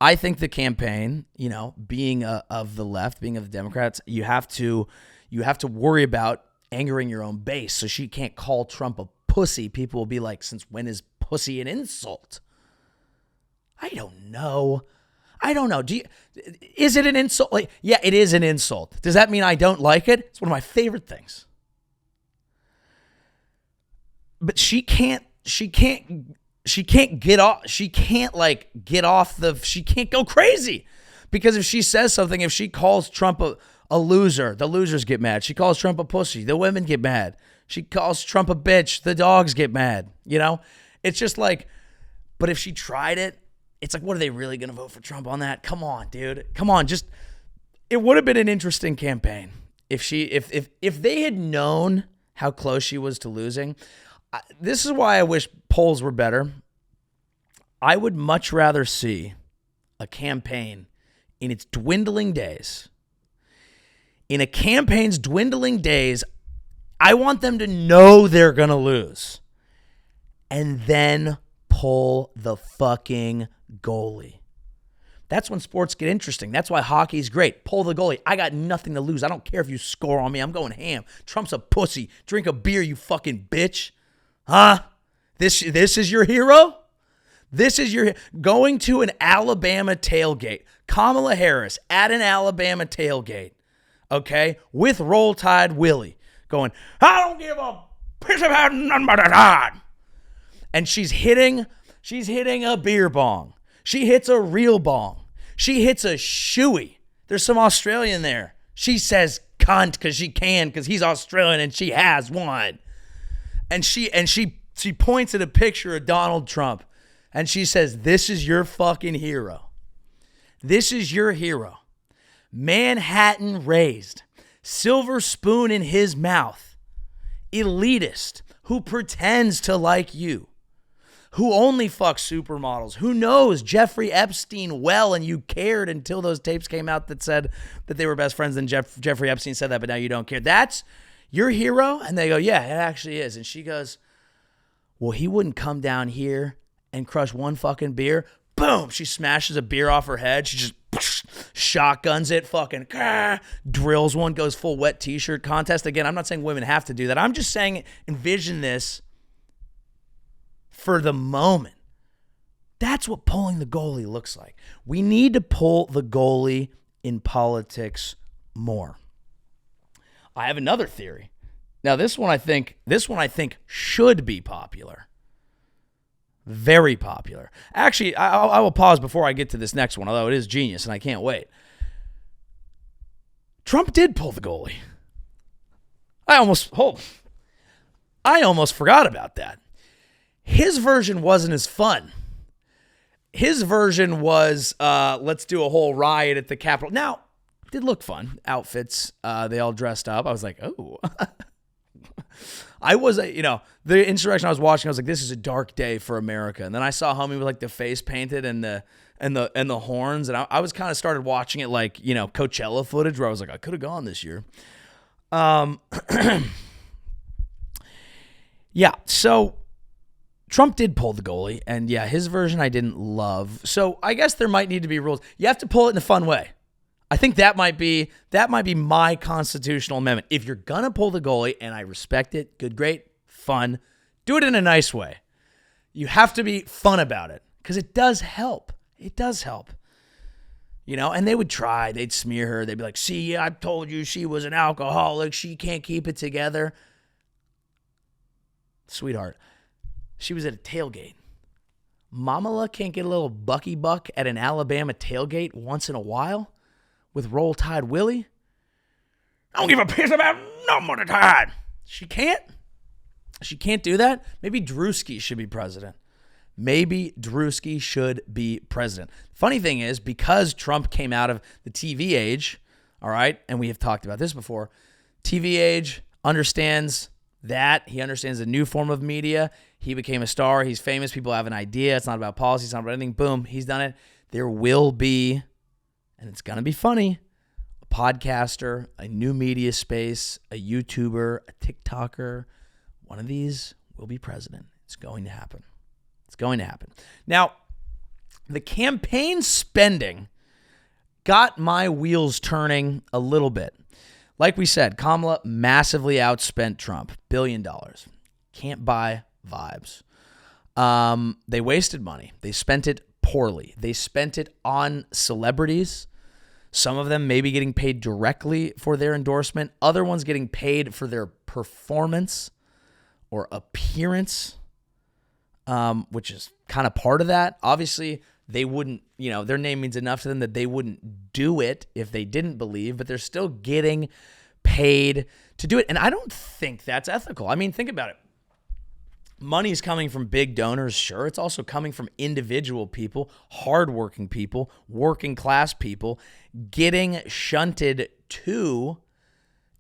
I think the campaign, being of the left, being of the Democrats, you have to worry about angering your own base. So she can't call Trump a pussy. People will be like, since when is pussy an insult? I don't know. Is it an insult? Like, yeah, it is an insult. Does that mean I don't like it? It's one of my favorite things. But she can't go crazy, because if she says something, if she calls Trump a loser, the losers get mad. She calls Trump a pussy, the women get mad. She calls Trump a bitch. The dogs get mad. You know, it's just like, but if she tried it, it's like, what are they really going to vote for Trump on that? Come on, dude. Come on. Just, it would have been an interesting campaign if they had known how close she was to losing. This is why I wish polls were better. I would much rather see a campaign in its dwindling days. In a campaign's dwindling days, I want them to know they're going to lose. And then pull the fucking goalie. That's when sports get interesting. That's why hockey's great. Pull the goalie. I got nothing to lose. I don't care if you score on me. I'm going ham. Trump's a pussy. Drink a beer, you fucking bitch. Huh? This is your hero? This is your going to an Alabama tailgate. Kamala Harris at an Alabama tailgate, okay, with Roll Tide Willie going, I don't give a piss about none but a Tide. And she's hitting a beer bong. She hits a real bong. She hits a shoey. There's some Australian there. She says cunt because she can, because he's Australian and she has one. And she points at a picture of Donald Trump. And she says, this is your fucking hero. This is your hero. Manhattan raised, silver spoon in his mouth, elitist who pretends to like you, who only fucks supermodels, who knows Jeffrey Epstein well, and you cared until those tapes came out that said that they were best friends, and Jeffrey Epstein said that, but now you don't care. That's your hero? And they go, yeah, it actually is. And she goes, well, he wouldn't come down here and crush one fucking beer. Boom! She smashes a beer off her head. She just shotguns it, fucking drills one, goes full wet t-shirt contest. Again, I'm not saying women have to do that. I'm just saying envision this for the moment. That's what pulling the goalie looks like. We need to pull the goalie in politics more. I have another theory. Now, this one I think should be popular. Very popular. Actually, I will pause before I get to this next one, although it is genius and I can't wait. Trump did pull the goalie. I almost forgot about that. His version wasn't as fun. His version was, let's do a whole riot at the Capitol. Now, it did look fun. Outfits, they all dressed up. I was like, oh. I was, the insurrection I was watching, I was like, this is a dark day for America. And then I saw homie with like the face painted and the horns. And I was kind of started watching it like, Coachella footage where I was like, I could have gone this year. Yeah. So Trump did pull the goalie, and yeah, his version I didn't love. So I guess there might need to be rules. You have to pull it in a fun way. I think that might be my constitutional amendment. If you're gonna pull the goalie, and I respect it, good, great, fun, do it in a nice way. You have to be fun about it because it does help. It does help. And they would try. They'd smear her. They'd be like, see, I told you she was an alcoholic. She can't keep it together. Sweetheart, she was at a tailgate. Kamala can't get a little bucky buck at an Alabama tailgate once in a while? With Roll Tide Willie? I don't give a piss about no more Tide. She can't? She can't do that? Maybe Drewski should be president. Maybe Drewski should be president. Funny thing is, because Trump came out of the TV age, all right, and we have talked about this before, TV age understands that. He understands the new form of media. He became a star. He's famous. People have an idea. It's not about policy. It's not about anything. Boom. He's done it. There will be, and it's going to be funny, a podcaster, a new media space, a YouTuber, a TikToker. One of these will be president. It's going to happen. It's going to happen. Now, the campaign spending got my wheels turning a little bit. Like we said, Kamala massively outspent Trump, $1 billion. Can't buy vibes. They wasted money. They spent it poorly. They spent it on celebrities. Some of them maybe getting paid directly for their endorsement. Other ones getting paid for their performance or appearance, which is kind of part of that. Obviously, they wouldn't, their name means enough to them that they wouldn't do it if they didn't believe, but they're still getting paid to do it. And I don't think that's ethical. I mean, think about it. Money's coming from big donors, sure. It's also coming from individual people, hardworking people, working class people, getting shunted to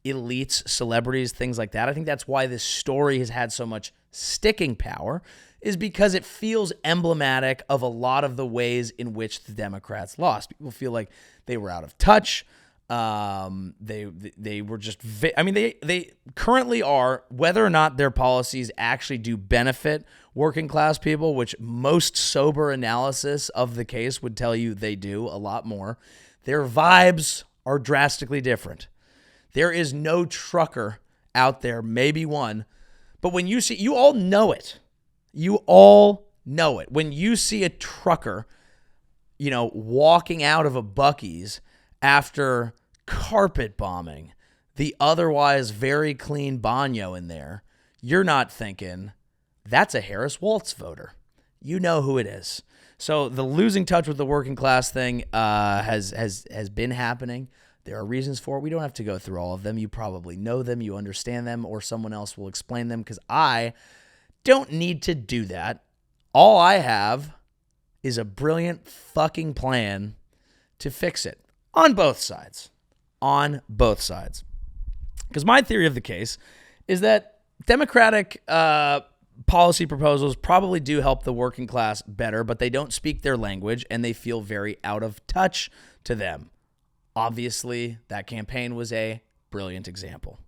elites, celebrities, things like that. I think that's why this story has had so much sticking power, is because it feels emblematic of a lot of the ways in which the Democrats lost. People feel like they were out of touch. They were just, they currently are, whether or not their policies actually do benefit working class people, which most sober analysis of the case would tell you they do a lot more. Their vibes are drastically different. There is no trucker out there, maybe one, but when you see, you all know it. You all know it. When you see a trucker, walking out of a Buc-ee's after carpet bombing the otherwise very clean Banyo in there, you're not thinking, that's a Harris Waltz voter. You know who it is. So the losing touch with the working class thing has been happening. There are reasons for it. We don't have to go through all of them. You probably know them. You understand them, or someone else will explain them, because I don't need to do that. All I have is a brilliant fucking plan to fix it on both sides. On both sides. Because my theory of the case is that Democratic policy proposals probably do help the working class better, but they don't speak their language and they feel very out of touch to them. Obviously, that campaign was a brilliant example.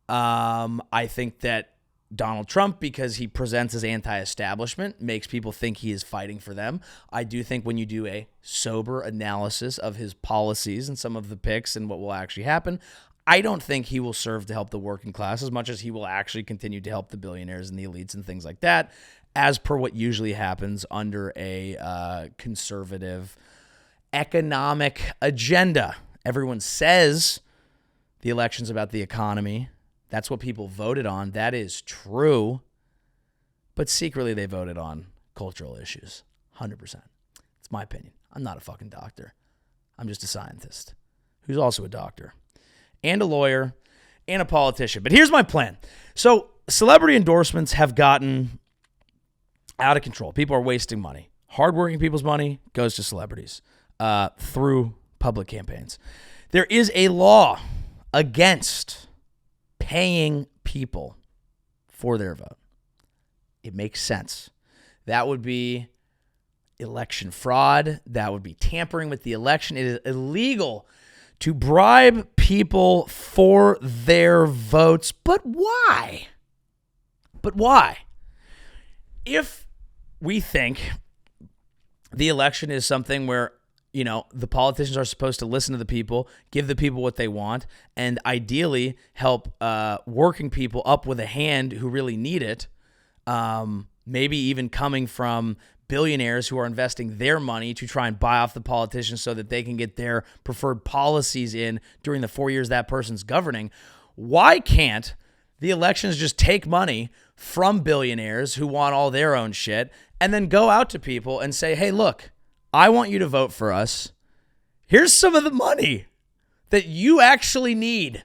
I think that Donald Trump, because he presents as anti-establishment, makes people think he is fighting for them. I do think when you do a sober analysis of his policies and some of the picks and what will actually happen, I don't think he will serve to help the working class as much as he will actually continue to help the billionaires and the elites and things like that, as per what usually happens under a conservative economic agenda. Everyone says the election's about the economy. That's what people voted on. That is true. But secretly, they voted on cultural issues. 100%. It's my opinion. I'm not a fucking doctor. I'm just a scientist who's also a doctor and a lawyer and a politician. But here's my plan. So celebrity endorsements have gotten out of control. People are wasting money. Hardworking people's money goes to celebrities through public campaigns. There is a law against paying people for their vote. It makes sense. That would be election fraud. That would be tampering with the election. It is illegal to bribe people for their votes. But why? But why? If we think the election is something where the politicians are supposed to listen to the people, give the people what they want, and ideally help working people up with a hand who really need it, maybe even coming from billionaires who are investing their money to try and buy off the politicians so that they can get their preferred policies in during the 4 years that person's governing. Why can't the elections just take money from billionaires who want all their own shit and then go out to people and say, hey, look, I want you to vote for us. Here's some of the money that you actually need.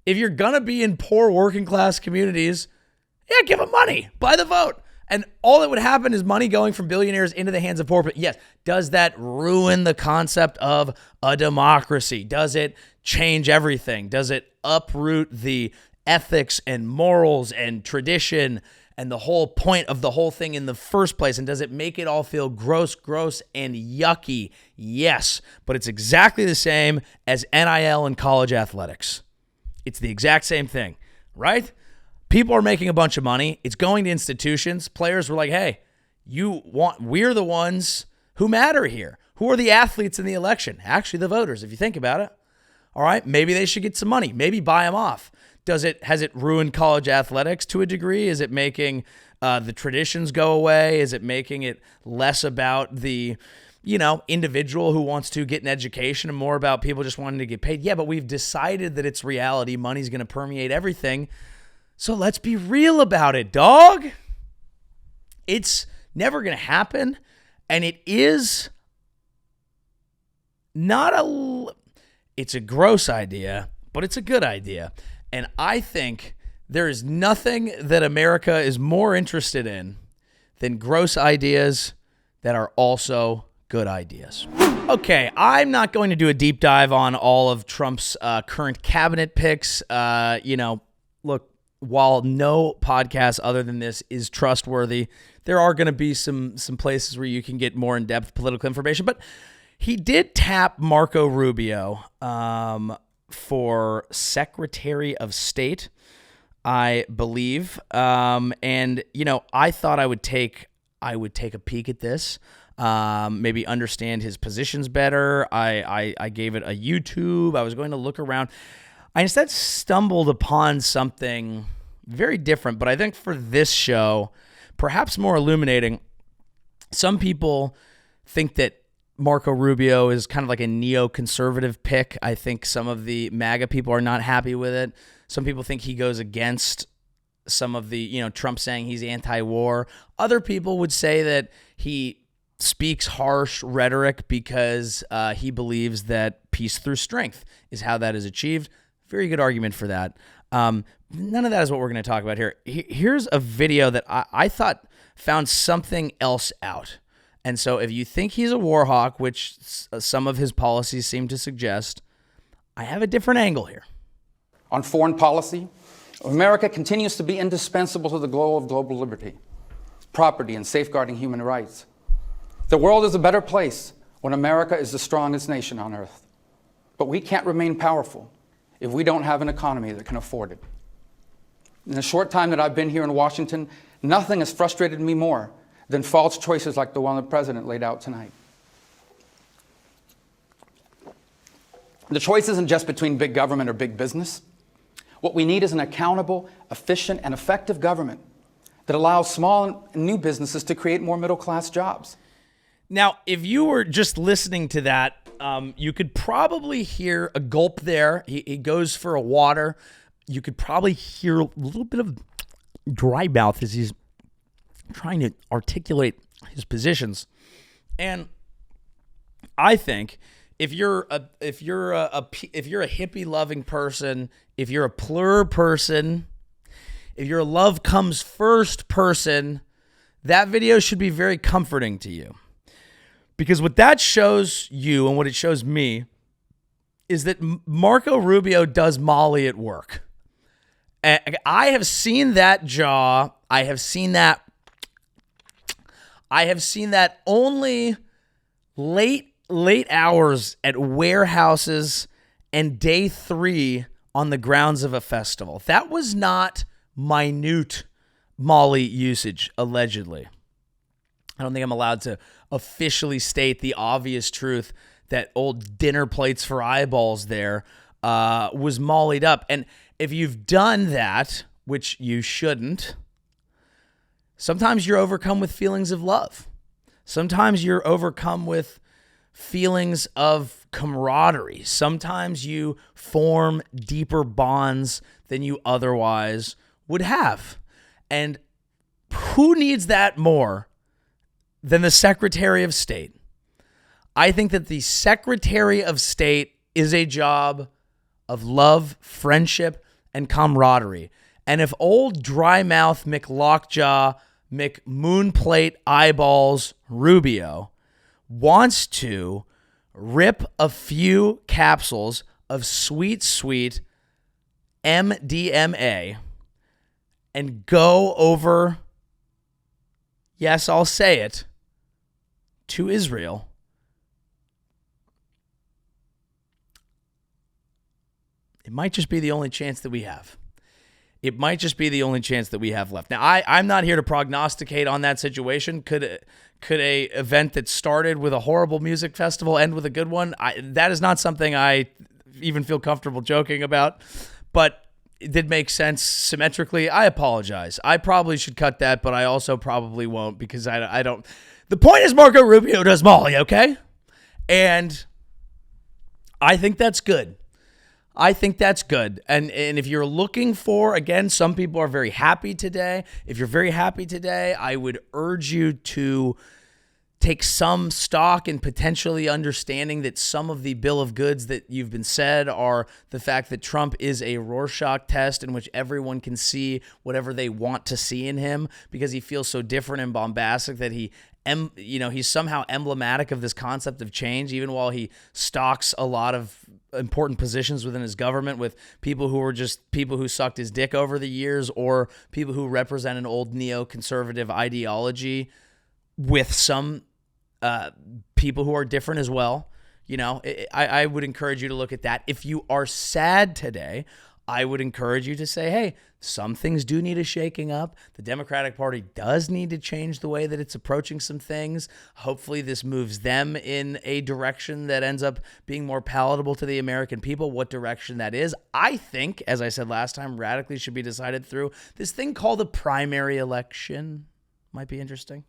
If you're going to be in poor working class communities, give them money. Buy the vote. And all that would happen is money going from billionaires into the hands of poor people. Yes, does that ruin the concept of a democracy? Does it change everything? Does it uproot the ethics and morals and tradition and the whole point of the whole thing in the first place? And does it make it all feel gross, and yucky? Yes, but it's exactly the same as NIL and college athletics. It's the exact same thing, right? People are making a bunch of money. It's going to institutions. Players were like, hey, we're the ones who matter here. Who are the athletes in the election? Actually, the voters, if you think about it. All right, maybe they should get some money. Maybe buy them off. Has it ruined college athletics to a degree? Is it making the traditions go away? Is it making it less about the, individual who wants to get an education and more about people just wanting to get paid? Yeah, but we've decided that it's reality. Money's going to permeate everything. So let's be real about it, dog. It's never going to happen. And it is not it's a gross idea, but it's a good idea. And I think there is nothing that America is more interested in than gross ideas that are also good ideas. Okay, I'm not going to do a deep dive on all of Trump's current cabinet picks. Look, while no podcast other than this is trustworthy, there are going to be some places where you can get more in-depth political information. But he did tap Marco Rubio for Secretary of State, I believe. And I thought I would take a peek at this, maybe understand his positions better. I gave it a YouTube. I was going to look around. I instead stumbled upon something very different, but I think for this show, perhaps more illuminating. Some people think that Marco Rubio is kind of like a neoconservative pick. I think some of the MAGA people are not happy with it. Some people think he goes against some of the, Trump saying he's anti-war. Other people would say that he speaks harsh rhetoric because he believes that peace through strength is how that is achieved. Very good argument for that. None of that is what we're going to talk about here. Here's a video that I thought found something else out. And so if you think he's a war hawk, which some of his policies seem to suggest, I have a different angle here. On foreign policy, America continues to be indispensable to the goal of global liberty, property, and safeguarding human rights. The world is a better place when America is the strongest nation on earth. But we can't remain powerful if we don't have an economy that can afford it. In the short time that I've been here in Washington, nothing has frustrated me more than false choices like the one the president laid out tonight. The choice isn't just between big government or big business. What we need is an accountable, efficient, and effective government that allows small and new businesses to create more middle-class jobs. Now, if you were just listening to that, you could probably hear a gulp there. He goes for a water. You could probably hear a little bit of dry mouth as he's trying to articulate his positions. And I think if you're a hippie loving person, if you're a plur person, if you're a love comes first person, that video should be very comforting to you. Because what that shows you and what it shows me is that Marco Rubio does Molly at work. And I have seen that jaw. I have seen that only late hours at warehouses and day 3 on the grounds of a festival. That was not minute Molly usage, allegedly. I don't think I'm allowed to officially state the obvious truth that old dinner plates for eyeballs there was mollied up. And if you've done that, which you shouldn't, sometimes you're overcome with feelings of love. Sometimes you're overcome with feelings of camaraderie. Sometimes you form deeper bonds than you otherwise would have. And who needs that more than the Secretary of State? I think that the Secretary of State is a job of love, friendship, and camaraderie. And if old dry mouth McLockjaw, McMoonplate eyeballs Rubio wants to rip a few capsules of sweet MDMA and go over, yes, I'll say it, to Israel, it might just be the only chance that we have. It might just be the only chance that we have left. Now, I'm not here to prognosticate on that situation. Could a event that started with a horrible music festival end with a good one? That is not something I even feel comfortable joking about. But it did make sense symmetrically. I apologize. I probably should cut that, but I also probably won't because I don't. The point is Marco Rubio does Molly, okay? And I think that's good. I think that's good. And if you're looking for, again, some people are very happy today. If you're very happy today, I would urge you to take some stock in potentially understanding that some of the bill of goods that you've been said are the fact that Trump is a Rorschach test in which everyone can see whatever they want to see in him because he feels so different and bombastic that he's somehow emblematic of this concept of change, even while he stalks a lot of important positions within his government with people who are just people who sucked his dick over the years or people who represent an old neoconservative ideology with some people who are different as well. I would encourage you to look at that. If you are sad today, I would encourage you to say, hey, some things do need a shaking up. The Democratic Party does need to change the way that it's approaching some things. Hopefully this moves them in a direction that ends up being more palatable to the American people. What direction that is, I think, as I said last time, radically should be decided through this thing called a primary election. Might be interesting.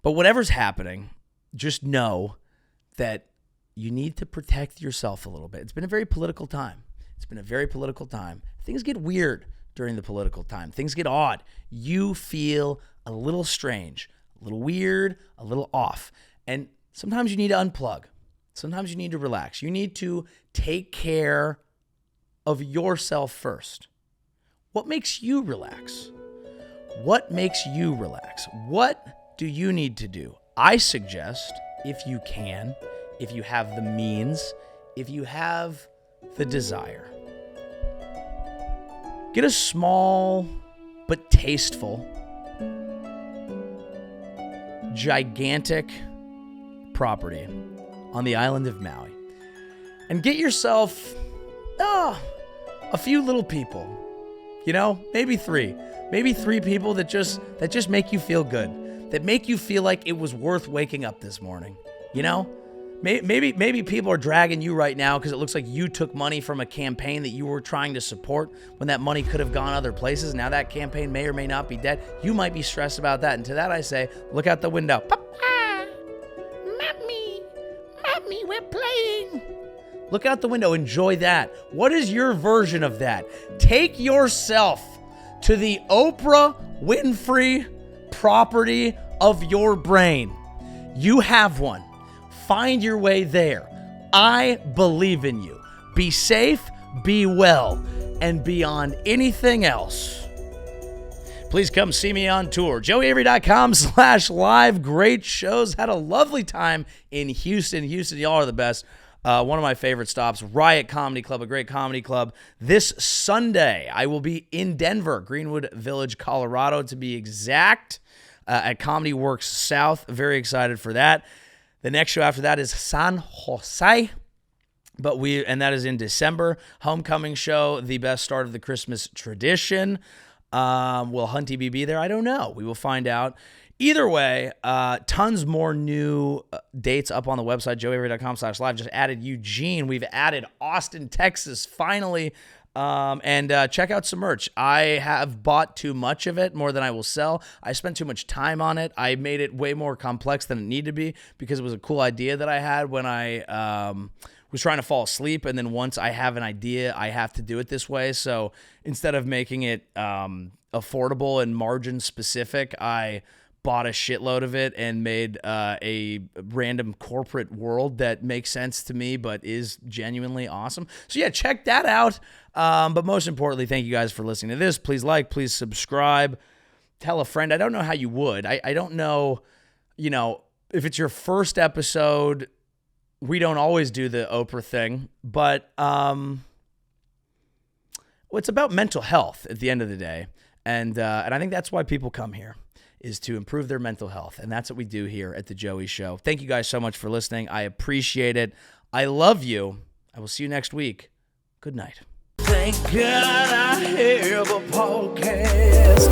But whatever's happening, just know that you need to protect yourself a little bit. It's been a very political time. Things get weird during the political time. Things get odd. You feel a little strange, a little weird, a little off. And sometimes you need to unplug. Sometimes you need to relax. You need to take care of yourself first. What makes you relax? What do you need to do? I suggest, if you can, if you have the means, if you have the desire, get a small but tasteful, gigantic property on the island of Maui and get yourself a few little people, maybe three people that just make you feel good. That make you feel like it was worth waking up this morning. Maybe people are dragging you right now because it looks like you took money from a campaign that you were trying to support when that money could have gone other places. Now that campaign may or may not be dead. You might be stressed about that. And to that I say, look out the window. Papa, mommy, we're playing. Look out the window. Enjoy that. What is your version of that? Take yourself to the Oprah Winfrey property of your brain. You have one. Find your way there. I believe in you. Be safe, be well, and beyond anything else, please come see me on tour. JoeyAvery.com/live. Great shows. Had a lovely time in Houston. Y'all are the best. One of my favorite stops, Riot Comedy Club, a great comedy club. This Sunday, I will be in Denver, Greenwood Village, Colorado, to be exact, at Comedy Works South. Very excited for that. The next show after that is San Jose, and that is in December. Homecoming show, the best start of the Christmas tradition. Will Hunty be there? I don't know. We will find out. Either way, tons more new dates up on the website, joeyavery.com/live. Just added Eugene. We've added Austin, Texas, finally. And check out some merch. I have bought too much of it, more than I will sell. I spent too much time on it. I made it way more complex than it needed to be because it was a cool idea that I had when I was trying to fall asleep. And then once I have an idea, I have to do it this way. So instead of making it affordable and margin specific, I bought a shitload of it and made a random corporate world that makes sense to me but is genuinely awesome. So yeah, check that out. But most importantly, thank you guys for listening to this. Please like, please subscribe, tell a friend. I don't know how you would. I don't know, if it's your first episode, we don't always do the Oprah thing, but it's about mental health at the end of the day. And I think that's why people come here, is to improve their mental health. And that's what we do here at The Joey Show. Thank you guys so much for listening. I appreciate it. I love you. I will see you next week. Good night. Thank God I have a podcast.